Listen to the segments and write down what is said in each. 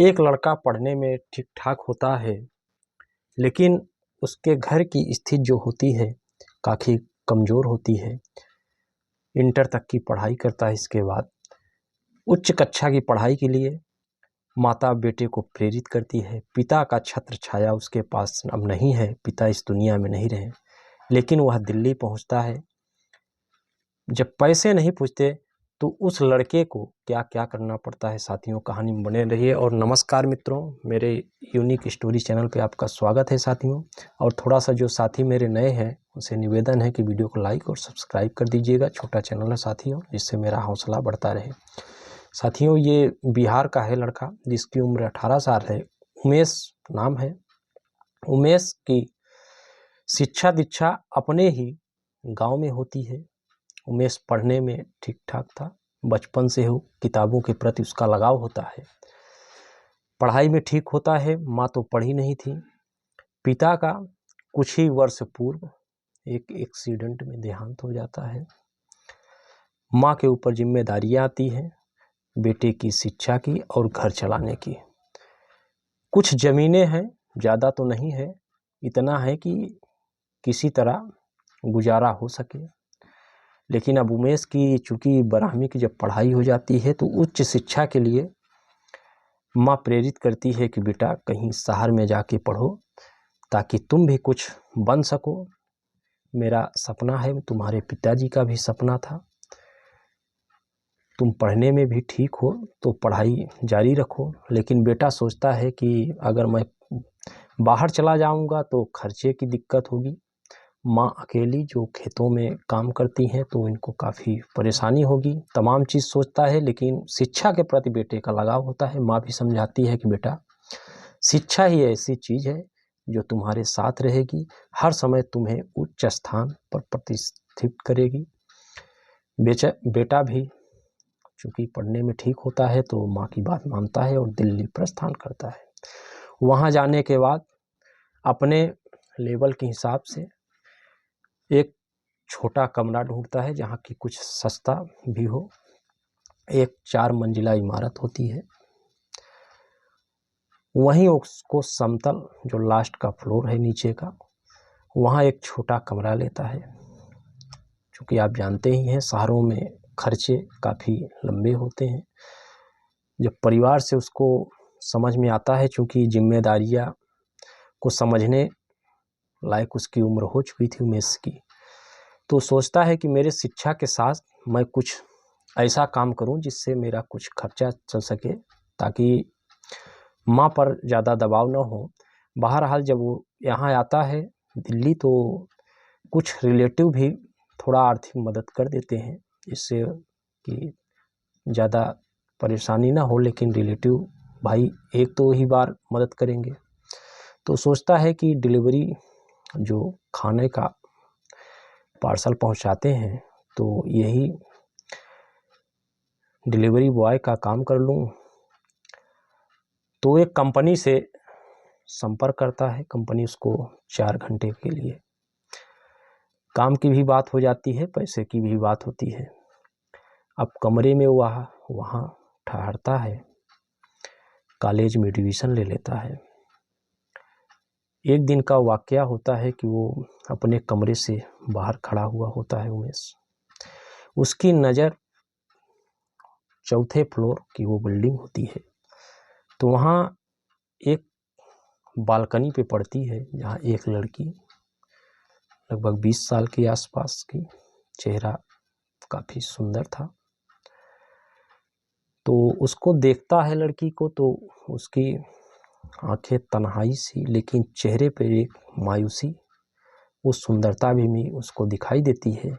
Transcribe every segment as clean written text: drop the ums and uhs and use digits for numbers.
एक लड़का पढ़ने में ठीक ठाक होता है, लेकिन उसके घर की स्थिति जो होती है काफ़ी कमज़ोर होती है। इंटर तक की पढ़ाई करता है, इसके बाद उच्च कक्षा की पढ़ाई के लिए माता बेटे को प्रेरित करती है। पिता का छत्र छाया उसके पास अब नहीं है, पिता इस दुनिया में नहीं रहे, लेकिन वह दिल्ली पहुंचता है। जब पैसे नहीं पूछते तो उस लड़के को क्या क्या करना पड़ता है। साथियों, कहानी में बने रहिए। और नमस्कार मित्रों, मेरे यूनिक स्टोरी चैनल पे आपका स्वागत है साथियों। और थोड़ा सा जो साथी मेरे नए हैं उनसे निवेदन है कि वीडियो को लाइक और सब्सक्राइब कर दीजिएगा। छोटा चैनल है साथियों, जिससे मेरा हौसला बढ़ता रहे। साथियों, ये बिहार का है लड़का जिसकी उम्र 18 साल है। उमेश नाम है। उमेश की शिक्षा दीक्षा अपने ही गाँव में होती है। उमेश पढ़ने में ठीक ठाक था, बचपन से हो किताबों के प्रति उसका लगाव होता है, पढ़ाई में ठीक होता है। माँ तो पढ़ी नहीं थी। पिता का कुछ ही वर्ष पूर्व एक एक्सीडेंट में देहांत हो जाता है। माँ के ऊपर जिम्मेदारियाँ आती हैं, बेटे की शिक्षा की और घर चलाने की। कुछ ज़मीनें हैं, ज़्यादा तो नहीं है, इतना है कि किसी तरह गुजारा हो सके। लेकिन अब उमेश की चूँकि 12वीं की जब पढ़ाई हो जाती है तो उच्च शिक्षा के लिए माँ प्रेरित करती है कि बेटा कहीं शहर में जाके पढ़ो ताकि तुम भी कुछ बन सको। मेरा सपना है, तुम्हारे पिताजी का भी सपना था, तुम पढ़ने में भी ठीक हो तो पढ़ाई जारी रखो। लेकिन बेटा सोचता है कि अगर मैं बाहर चला जाऊंगा तो खर्चे की दिक्कत होगी। माँ अकेली जो खेतों में काम करती हैं तो इनको काफ़ी परेशानी होगी। तमाम चीज़ सोचता है, लेकिन शिक्षा के प्रति बेटे का लगाव होता है। माँ भी समझाती है कि बेटा शिक्षा ही ऐसी चीज़ है जो तुम्हारे साथ रहेगी, हर समय तुम्हें उच्च स्थान पर प्रतिष्ठित करेगी। बेटा भी चूँकि पढ़ने में ठीक होता है तो माँ की बात मानता है और दिल्ली प्रस्थान करता है। वहाँ जाने के बाद अपने लेवल के हिसाब से एक छोटा कमरा ढूंढता है जहाँ की कुछ सस्ता भी हो। एक 4 मंजिला इमारत होती है, वहीं उसको समतल जो लास्ट का फ्लोर है नीचे का, वहाँ एक छोटा कमरा लेता है। क्योंकि आप जानते ही हैं शहरों में खर्चे काफ़ी लंबे होते हैं। जब परिवार से उसको समझ में आता है, चूँकि जिम्मेदारियाँ को समझने लायक उसकी उम्र हो चुकी थी उमेश की, तो सोचता है कि मेरे शिक्षा के साथ मैं कुछ ऐसा काम करूं जिससे मेरा कुछ खर्चा चल सके, ताकि माँ पर ज़्यादा दबाव न हो। बहरहाल जब वो यहाँ आता है दिल्ली तो कुछ रिलेटिव भी थोड़ा आर्थिक मदद कर देते हैं, इससे कि ज़्यादा परेशानी ना हो। लेकिन रिलेटिव भाई एक तो ही बार मदद करेंगे, तो सोचता है कि डिलीवरी जो खाने का पार्सल पहुंचाते हैं तो यही डिलीवरी बॉय का काम कर लूं। तो एक कंपनी से संपर्क करता है। कंपनी उसको 4 घंटे के लिए, काम की भी बात हो जाती है, पैसे की भी बात होती है। अब कमरे में वहाँ ठहरता है, कॉलेज में एडमिशन ले लेता है। एक दिन का वाकया होता है कि वो अपने कमरे से बाहर खड़ा हुआ होता है उमेश। उसकी नज़र 4थे फ्लोर की वो बिल्डिंग होती है, तो वहाँ एक बालकनी पे पड़ती है जहाँ एक लड़की लगभग 20 साल के आसपास की, चेहरा काफ़ी सुंदर था। तो उसको देखता है लड़की को, तो उसकी आंखें तन्हाई सी, लेकिन चेहरे पे एक मायूसी, वो सुंदरता भी उसको दिखाई देती है।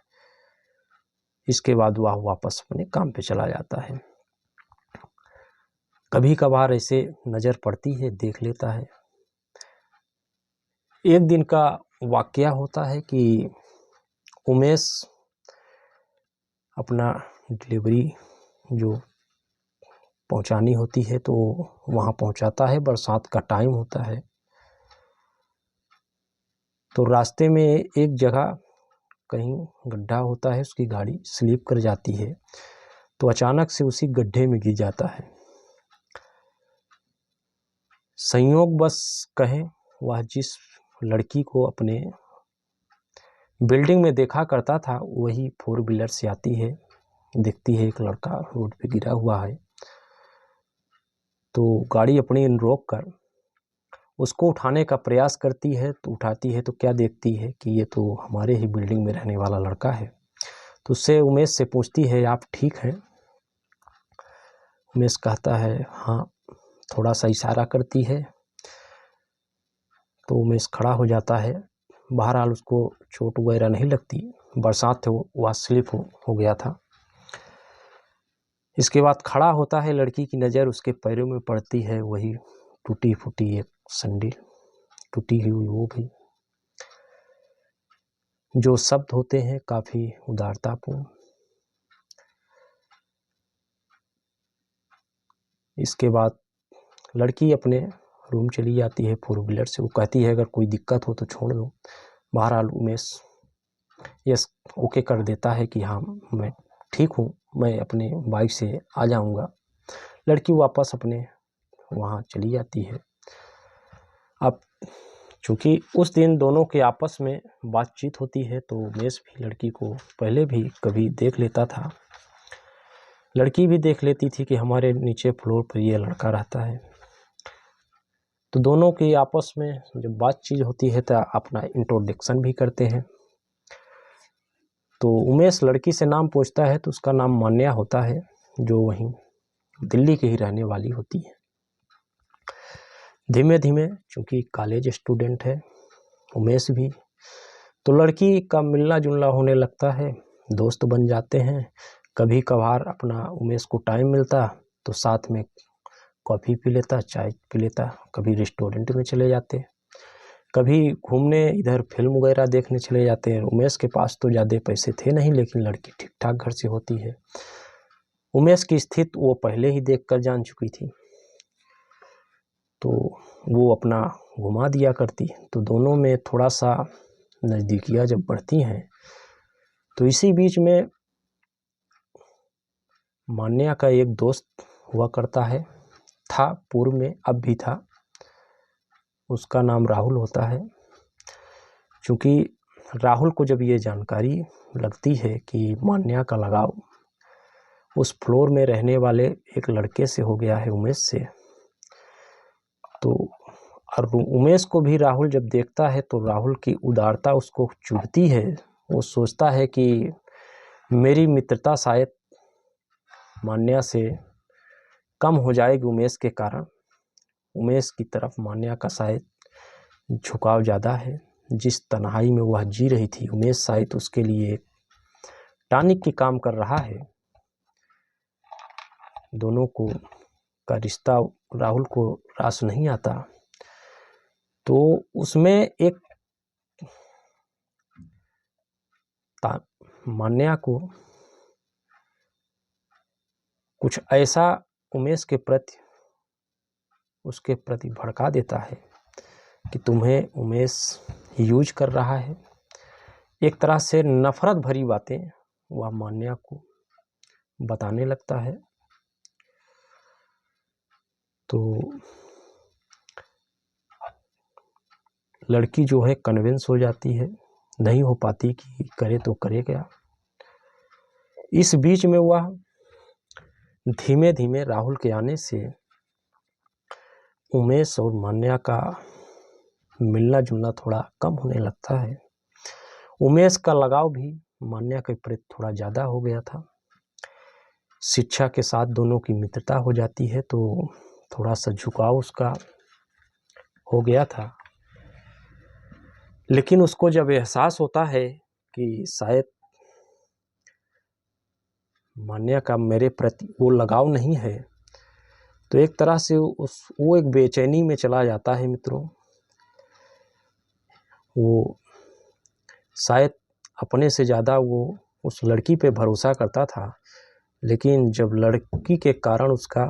इसके बाद वह वापस अपने काम पे चला जाता है। कभी कभार ऐसे नज़र पड़ती है, देख लेता है। एक दिन का वाकया होता है कि उमेश अपना डिलीवरी जो पहुंचानी होती है तो वहाँ पहुंचाता है। बरसात का टाइम होता है, तो रास्ते में एक जगह कहीं गड्ढा होता है, उसकी गाड़ी स्लिप कर जाती है, तो अचानक से उसी गड्ढे में गिर जाता है। संयोगवश कहें, वह जिस लड़की को अपने बिल्डिंग में देखा करता था वही 4 व्हीलर से आती है, देखती है एक लड़का रोड पे गिरा हुआ है, तो गाड़ी अपनी रोक कर उसको उठाने का प्रयास करती है। तो उठाती है तो क्या देखती है कि ये तो हमारे ही बिल्डिंग में रहने वाला लड़का है। तो उससे उमेश से पूछती है, आप ठीक हैं? उमेश कहता है हाँ, थोड़ा सा इशारा करती है। तो उमेश खड़ा हो जाता है। बहरहाल उसको चोट वगैरह नहीं लगती, बरसात थे, वह स्लिप हो गया था। इसके बाद खड़ा होता है, लड़की की नज़र उसके पैरों में पड़ती है, वही टूटी फूटी एक सैंडल, टूटी हुई वो भी। जो शब्द होते हैं काफ़ी उदारतापूर्ण। इसके बाद लड़की अपने रूम चली जाती है 4 व्हीलर से। वो कहती है अगर कोई दिक्कत हो तो छोड़ दो। बहरहाल उमेश यस ओके कर देता है कि हाँ मैं ठीक हूँ, मैं अपने बाइक से आ जाऊँगा। लड़की वापस अपने वहाँ चली जाती है। अब चूँकि उस दिन दोनों के आपस में बातचीत होती है तो उमेश भी लड़की को पहले भी कभी देख लेता था, लड़की भी देख लेती थी कि हमारे नीचे फ्लोर पर ये लड़का रहता है। तो दोनों की आपस में जब बातचीत होती है तो अपना इंट्रोडक्शन भी करते हैं। तो उमेश लड़की से नाम पूछता है तो उसका नाम मान्या होता है, जो वहीं दिल्ली की ही रहने वाली होती है। धीमे धीमे चूँकि कॉलेज स्टूडेंट है उमेश भी, तो लड़की का मिलना जुलना होने लगता है, दोस्त बन जाते हैं। कभी कभार अपना उमेश को टाइम मिलता तो साथ में कॉफ़ी पी लेता, चाय पी लेता, कभी रेस्टोरेंट में चले जाते, कभी घूमने इधर फिल्म वगैरह देखने चले जाते हैं। उमेश के पास तो ज़्यादा पैसे थे नहीं, लेकिन लड़की ठीक ठाक घर से होती है। उमेश की स्थिति वो पहले ही देख कर जान चुकी थी, तो वो अपना घुमा दिया करती। तो दोनों में थोड़ा सा नज़दीकियाँ जब बढ़ती हैं तो इसी बीच में मान्या का एक दोस्त हुआ करता है, था पूर्व में, अब भी था। उसका नाम राहुल होता है। क्योंकि राहुल को जब ये जानकारी लगती है कि मान्या का लगाव उस फ्लोर में रहने वाले एक लड़के से हो गया है, उमेश से, तो और उमेश को भी राहुल जब देखता है तो राहुल की उदारता उसको चुभती है। वो सोचता है कि मेरी मित्रता शायद मान्या से कम हो जाएगी उमेश के कारण। उमेश की तरफ मान्या का शायद झुकाव ज़्यादा है। जिस तन्हाई में वह जी रही थी, उमेश शायद उसके लिए टॉनिक की काम कर रहा है। दोनों को का रिश्ता राहुल को रास नहीं आता, तो उसमें एक मान्या को कुछ ऐसा उमेश के प्रति उसके प्रति भड़का देता है कि तुम्हें उमेश यूज कर रहा है। एक तरह से नफरत भरी बातें वह मान्या को बताने लगता है। तो लड़की जो है कन्विंस हो जाती है, नहीं हो पाती कि करे तो करे क्या। इस बीच में वह धीमे धीमे राहुल के आने से उमेश और मान्या का मिलना जुलना थोड़ा कम होने लगता है। उमेश का लगाव भी मान्या के प्रति थोड़ा ज़्यादा हो गया था। शिक्षा के साथ दोनों की मित्रता हो जाती है तो थोड़ा सा झुकाव उसका हो गया था। लेकिन उसको जब एहसास होता है कि शायद मान्या का मेरे प्रति वो लगाव नहीं है, तो एक तरह से वो एक बेचैनी में चला जाता है। मित्रों, वो शायद अपने से ज़्यादा वो उस लड़की पे भरोसा करता था, लेकिन जब लड़की के कारण उसका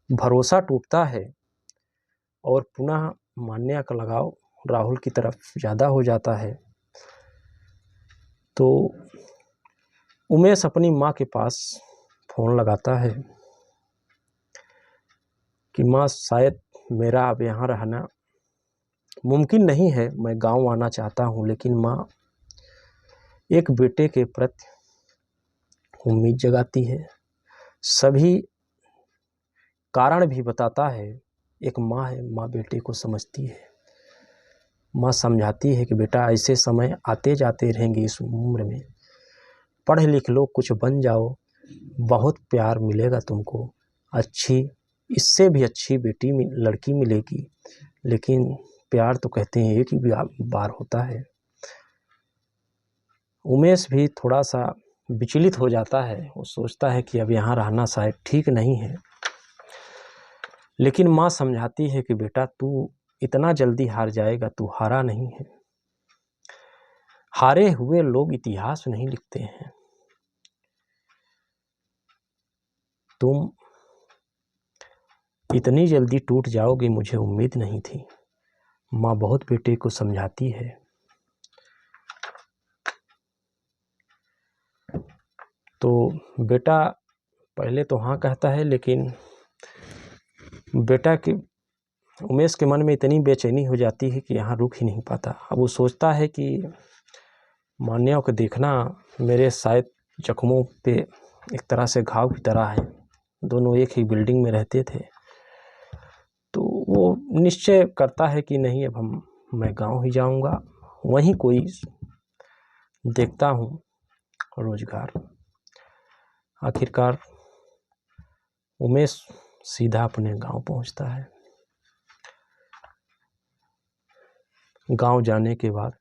भरोसा टूटता है और पुनः मान्या का लगाव राहुल की तरफ ज़्यादा हो जाता है, तो उमेश अपनी माँ के पास फ़ोन लगाता है कि माँ शायद मेरा अब यहाँ रहना मुमकिन नहीं है। मैं गांव आना चाहता हूँ, लेकिन माँ एक बेटे के प्रति उम्मीद जगाती है, सभी कारण भी बताता है। एक माँ है, माँ बेटे को समझती है। माँ समझाती है कि बेटा ऐसे समय आते जाते रहेंगे, इस उम्र में पढ़ लिख लो, कुछ बन जाओ, बहुत प्यार मिलेगा तुमको, अच्छी, इससे भी अच्छी बेटी लड़की मिलेगी। लेकिन प्यार तो कहते हैं एक ही बार होता है। उमेश भी थोड़ा सा विचलित हो जाता है। वो सोचता है कि अब यहाँ रहना शायद ठीक नहीं है, लेकिन माँ समझाती है कि बेटा तू इतना जल्दी हार जाएगा, तू हारा नहीं है। हारे हुए लोग इतिहास नहीं लिखते हैं। तुम इतनी जल्दी टूट जाओगे, मुझे उम्मीद नहीं थी। माँ बहुत बेटे को समझाती है। तो बेटा पहले तो हाँ कहता है, लेकिन बेटा की उमेश के मन में इतनी बेचैनी हो जाती है कि यहाँ रुक ही नहीं पाता। अब वो सोचता है कि मान्या को देखना मेरे शायद जख्मों पे एक तरह से घाव की तरह है। दोनों एक ही बिल्डिंग में रहते थे। तो वो निश्चय करता है कि नहीं, अब मैं गांव ही जाऊंगा, वहीं कोई देखता हूँ रोजगार। आखिरकार उमेश सीधा अपने गांव पहुंचता है। गांव जाने के बाद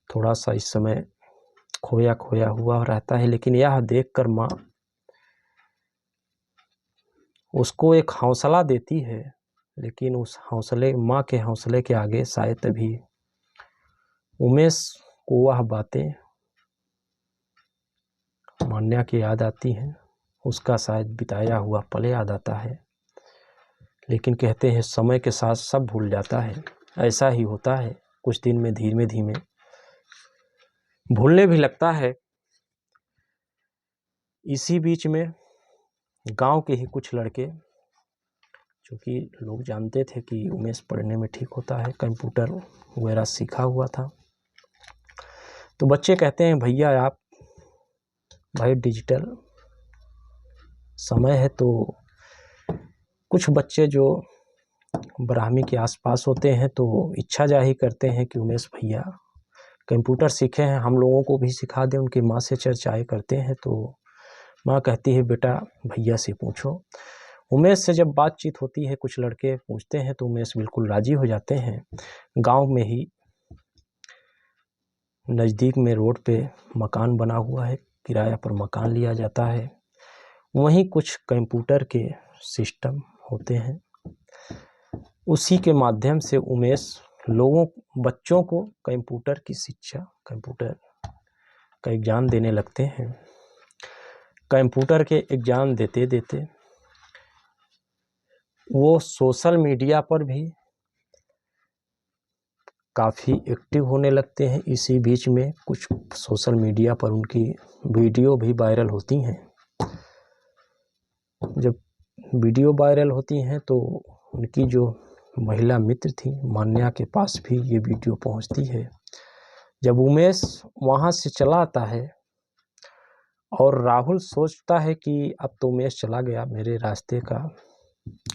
थोड़ा सा इस समय खोया खोया हुआ रहता है, लेकिन यह देखकर माँ उसको एक हौसला देती है। लेकिन उस हौसले, माँ के हौसले के आगे शायद तभी उमेश को वह बातें मान्या की याद आती हैं, उसका शायद बिताया हुआ पल याद आता है। लेकिन कहते हैं समय के साथ सब भूल जाता है। ऐसा ही होता है, कुछ दिन में धीमे धीमे भूलने भी लगता है। इसी बीच में गांव के ही कुछ लड़के, क्योंकि लोग जानते थे कि उमेश पढ़ने में ठीक होता है, कंप्यूटर वगैरह सीखा हुआ था, तो बच्चे कहते हैं भैया आप, भाई डिजिटल समय है, तो कुछ बच्चे जो ब्राह्मी के आसपास होते हैं तो इच्छा जाहिर करते हैं कि उमेश भैया कंप्यूटर सीखे हैं, हम लोगों को भी सिखा दें। उनकी माँ से चर्चाएं करते हैं, तो माँ कहती है बेटा भैया से पूछो। उमेश से जब बातचीत होती है, कुछ लड़के पूछते हैं, तो उमेश बिल्कुल राजी हो जाते हैं। गांव में ही नज़दीक में रोड पे मकान बना हुआ है, किराया पर मकान लिया जाता है, वहीं कुछ कंप्यूटर के सिस्टम होते हैं। उसी के माध्यम से उमेश बच्चों को कंप्यूटर की शिक्षा, कंप्यूटर का एग्जाम देने लगते हैं। कंप्यूटर के एग्जाम देते देते वो सोशल मीडिया पर भी काफ़ी एक्टिव होने लगते हैं। इसी बीच में कुछ सोशल मीडिया पर उनकी वीडियो भी वायरल होती हैं। जब वीडियो वायरल होती हैं तो उनकी जो महिला मित्र थी मान्या के पास भी ये वीडियो पहुंचती है। जब उमेश वहाँ से चला आता है और राहुल सोचता है कि अब तो उमेश चला गया, मेरे रास्ते का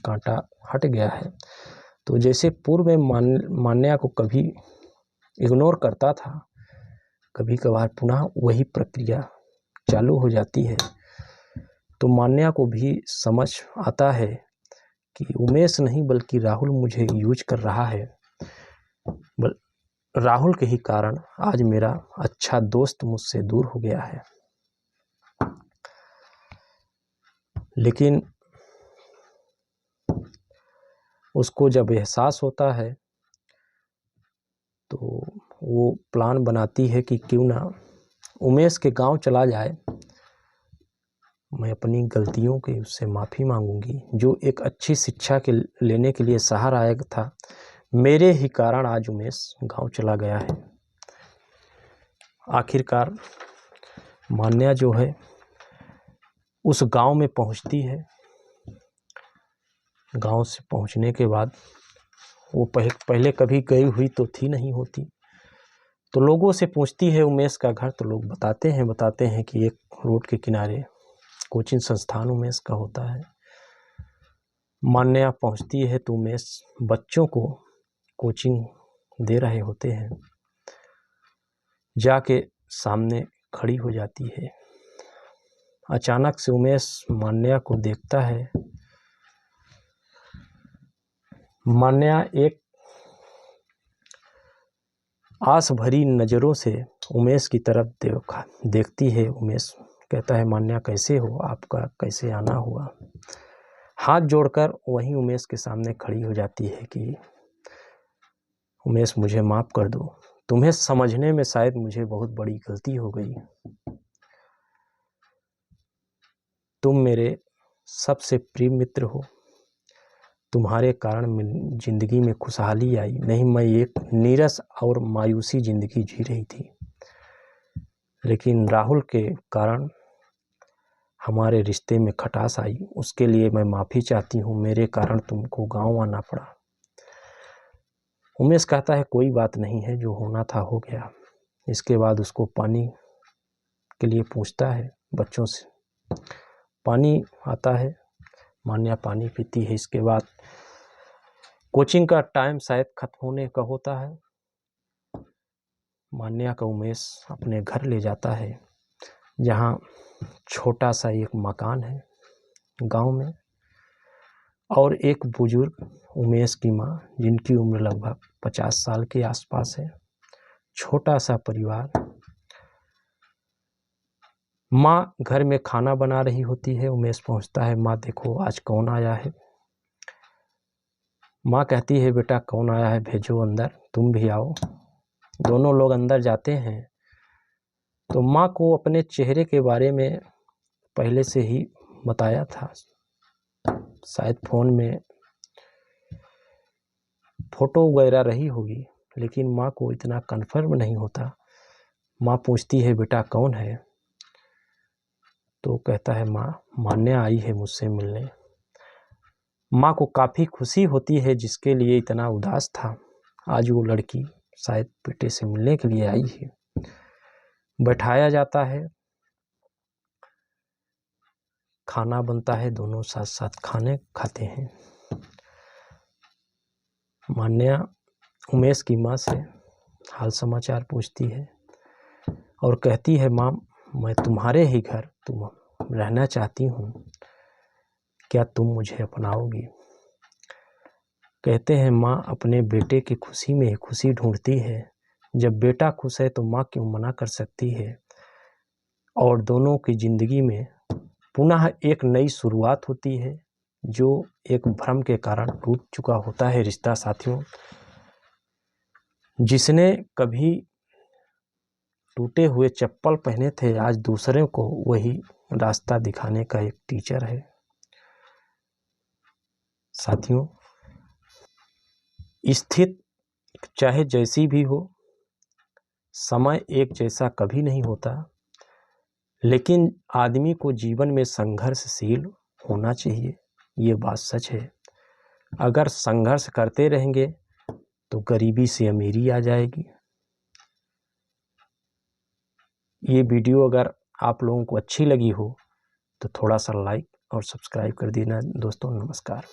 कांटा हट गया है, तो जैसे पूर्व में मान्या को कभी इग्नोर करता था, कभी कभार पुनः वही प्रक्रिया चालू हो जाती है। तो मान्या को भी समझ आता है कि उमेश नहीं बल्कि राहुल मुझे यूज कर रहा है। राहुल के ही कारण आज मेरा अच्छा दोस्त मुझसे दूर हो गया है। लेकिन उसको जब एहसास होता है तो वो प्लान बनाती है कि क्यों ना उमेश के गांव चला जाए, मैं अपनी गलतियों की उससे माफ़ी मांगूंगी। जो एक अच्छी शिक्षा के लेने के लिए शहर आया था, मेरे ही कारण आज उमेश गांव चला गया है। आखिरकार मान्या जो है उस गांव में पहुंचती है। गांव से पहुंचने के बाद वो पहले कभी गई हुई तो थी नहीं होती, तो लोगों से पूछती है उमेश का घर, तो लोग बताते हैं कि एक रोड के किनारे कोचिंग संस्थान उमेश का होता है। मान्या पहुंचती है तो उमेश बच्चों को कोचिंग दे रहे होते हैं, जाके सामने खड़ी हो जाती है। अचानक से उमेश मान्या को देखता है। मान्या एक आस भरी नज़रों से उमेश की तरफ देखती है। उमेश कहता है, मान्या कैसे हो, आपका कैसे आना हुआ। हाथ जोड़कर वहीं उमेश के सामने खड़ी हो जाती है कि उमेश मुझे माफ़ कर दो, तुम्हें समझने में शायद मुझे बहुत बड़ी गलती हो गई। तुम मेरे सबसे प्रिय मित्र हो, तुम्हारे कारण जिंदगी में खुशहाली आई, नहीं मैं एक नीरस और मायूसी जिंदगी जी रही थी। लेकिन राहुल के कारण हमारे रिश्ते में खटास आई, उसके लिए मैं माफ़ी चाहती हूँ, मेरे कारण तुमको गांव आना पड़ा। उमेश कहता है, कोई बात नहीं है, जो होना था हो गया। इसके बाद उसको पानी के लिए पूछता है बच्चों से, पानी आता है, मान्या पानी पीती है। इसके बाद कोचिंग का टाइम शायद खत्म होने का होता है। मान्या का उमेश अपने घर ले जाता है, जहाँ छोटा सा एक मकान है गांव में, और एक बुजुर्ग उमेश की माँ, जिनकी उम्र लगभग 50 साल के आसपास है। छोटा सा परिवार। माँ घर में खाना बना रही होती है। उमेश पहुंचता है, माँ देखो आज कौन आया है। माँ कहती है, बेटा कौन आया है, भेजो अंदर, तुम भी आओ। दोनों लोग अंदर जाते हैं तो माँ को अपने चेहरे के बारे में पहले से ही बताया था, शायद फ़ोन में फ़ोटो वगैरह रही होगी, लेकिन माँ को इतना कन्फर्म नहीं होता। माँ पूछती है, बेटा कौन है, तो कहता है, माँ मान्या आई है मुझसे मिलने। माँ को काफ़ी खुशी होती है, जिसके लिए इतना उदास था, आज वो लड़की शायद बेटे से मिलने के लिए आई है। बैठाया जाता है, खाना बनता है, दोनों साथ साथ खाने खाते हैं। मान्या उमेश की माँ से हाल समाचार पूछती है और कहती है, माँ मैं तुम्हारे ही घर रहना चाहती हूँ, क्या तुम मुझे अपनाओगी। कहते हैं, माँ अपने बेटे की खुशी में ही खुशी ढूंढती है, जब बेटा खुश है तो माँ क्यों मना कर सकती है। और दोनों की ज़िंदगी में पुनः एक नई शुरुआत होती है, जो एक भ्रम के कारण टूट चुका होता है रिश्ता। साथियों, जिसने कभी टूटे हुए चप्पल पहने थे, आज दूसरे को वही रास्ता दिखाने का एक टीचर है। साथियों, स्थिति चाहे जैसी भी हो, समय एक जैसा कभी नहीं होता, लेकिन आदमी को जीवन में संघर्षशील होना चाहिए, ये बात सच है। अगर संघर्ष करते रहेंगे तो गरीबी से अमीरी आ जाएगी। ये वीडियो अगर आप लोगों को अच्छी लगी हो तो थोड़ा सा लाइक और सब्सक्राइब कर देना दोस्तों। नमस्कार।